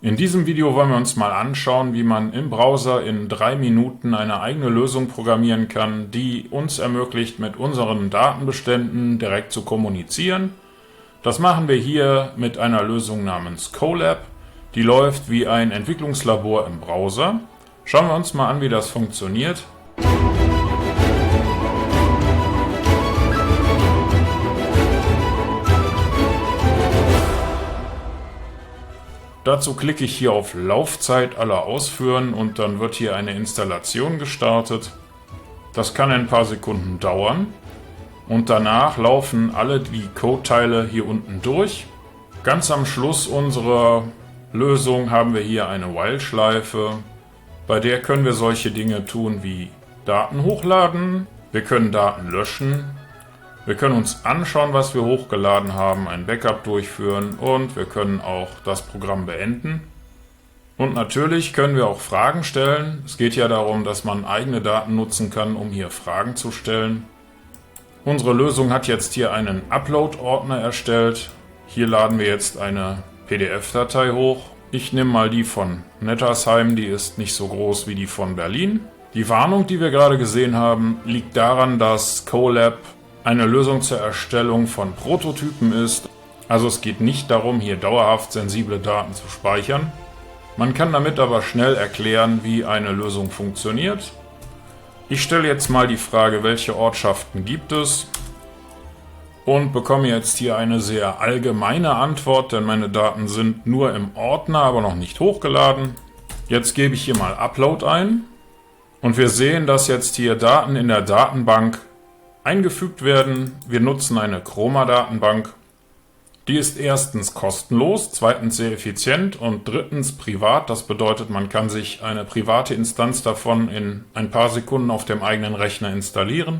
In diesem Video wollen wir uns mal anschauen, wie man im Browser in 3 Minuten eine eigene Lösung programmieren kann, die uns ermöglicht, mit unseren Datenbeständen direkt zu kommunizieren. Das machen wir hier mit einer Lösung namens Colab. Die läuft wie ein Entwicklungslabor im Browser. Schauen wir uns mal an, wie das funktioniert. Dazu klicke ich hier auf Laufzeit aller ausführen und dann wird hier eine Installation gestartet. Das kann ein paar Sekunden dauern und danach laufen alle die Codeteile hier unten durch. Ganz am Schluss unserer Lösung haben wir hier eine While-Schleife, bei der können wir solche Dinge tun wie Daten hochladen, wir können Daten löschen, wir können uns anschauen, was wir hochgeladen haben, ein Backup durchführen und wir können auch das Programm beenden. Und natürlich können wir auch Fragen stellen. Es geht ja darum, dass man eigene Daten nutzen kann, um hier Fragen zu stellen. Unsere Lösung hat jetzt hier einen Upload-Ordner erstellt. Hier laden wir jetzt eine PDF-Datei hoch. Ich nehme mal die von Nettersheim, die ist nicht so groß wie die von Berlin. Die Warnung, die wir gerade gesehen haben, liegt daran, dass Colab eine Lösung zur Erstellung von Prototypen ist. Also es geht nicht darum, hier dauerhaft sensible Daten zu speichern. Man kann damit aber schnell erklären, wie eine Lösung funktioniert. Ich stelle jetzt mal die Frage, welche Ortschaften gibt es? Und bekomme jetzt hier eine sehr allgemeine Antwort, denn meine Daten sind nur im Ordner, aber noch nicht hochgeladen. Jetzt gebe ich hier mal Upload ein und wir sehen, dass jetzt hier Daten in der Datenbank eingefügt werden. Wir nutzen eine Chroma-Datenbank. Die ist erstens kostenlos, zweitens sehr effizient und drittens privat. Das bedeutet, man kann sich eine private Instanz davon in ein paar Sekunden auf dem eigenen Rechner installieren.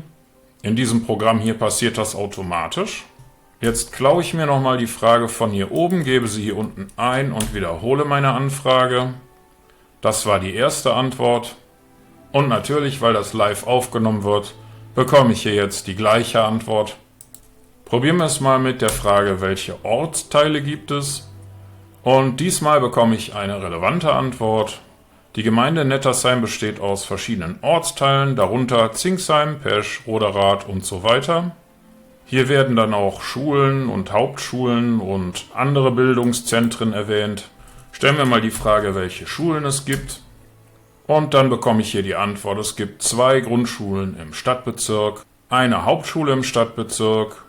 In diesem Programm hier passiert das automatisch. Jetzt klaue ich mir nochmal die Frage von hier oben, gebe sie hier unten ein und wiederhole meine Anfrage. Das war die erste Antwort. Und natürlich, weil das live aufgenommen wird, bekomme ich hier jetzt die gleiche Antwort. Probieren wir es mal mit der Frage, welche Ortsteile gibt es? Und diesmal bekomme ich eine relevante Antwort. Die Gemeinde Nettersheim besteht aus verschiedenen Ortsteilen, darunter Zingsheim, Pesch, Roderath und so weiter. Hier werden dann auch Schulen und Hauptschulen und andere Bildungszentren erwähnt. Stellen wir mal die Frage, welche Schulen es gibt. Und dann bekomme ich hier die Antwort, es gibt 2 Grundschulen im Stadtbezirk, eine Hauptschule im Stadtbezirk,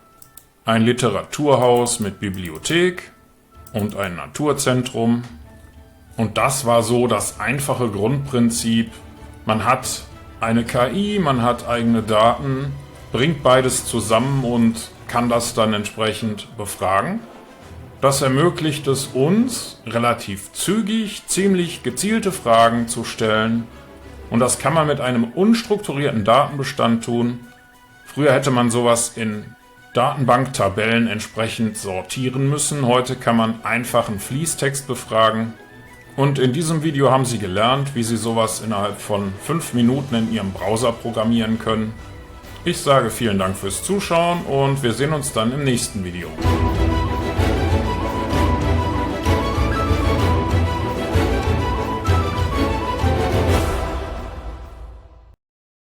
ein Literaturhaus mit Bibliothek und ein Naturzentrum. Und das war so das einfache Grundprinzip. Man hat eine KI, man hat eigene Daten, bringt beides zusammen und kann das dann entsprechend befragen. Das ermöglicht es uns, relativ zügig, ziemlich gezielte Fragen zu stellen. Und das kann man mit einem unstrukturierten Datenbestand tun. Früher hätte man sowas in Datenbanktabellen entsprechend sortieren müssen. Heute kann man einfachen Fließtext befragen. Und in diesem Video haben Sie gelernt, wie Sie sowas innerhalb von 5 Minuten in Ihrem Browser programmieren können. Ich sage vielen Dank fürs Zuschauen und wir sehen uns dann im nächsten Video.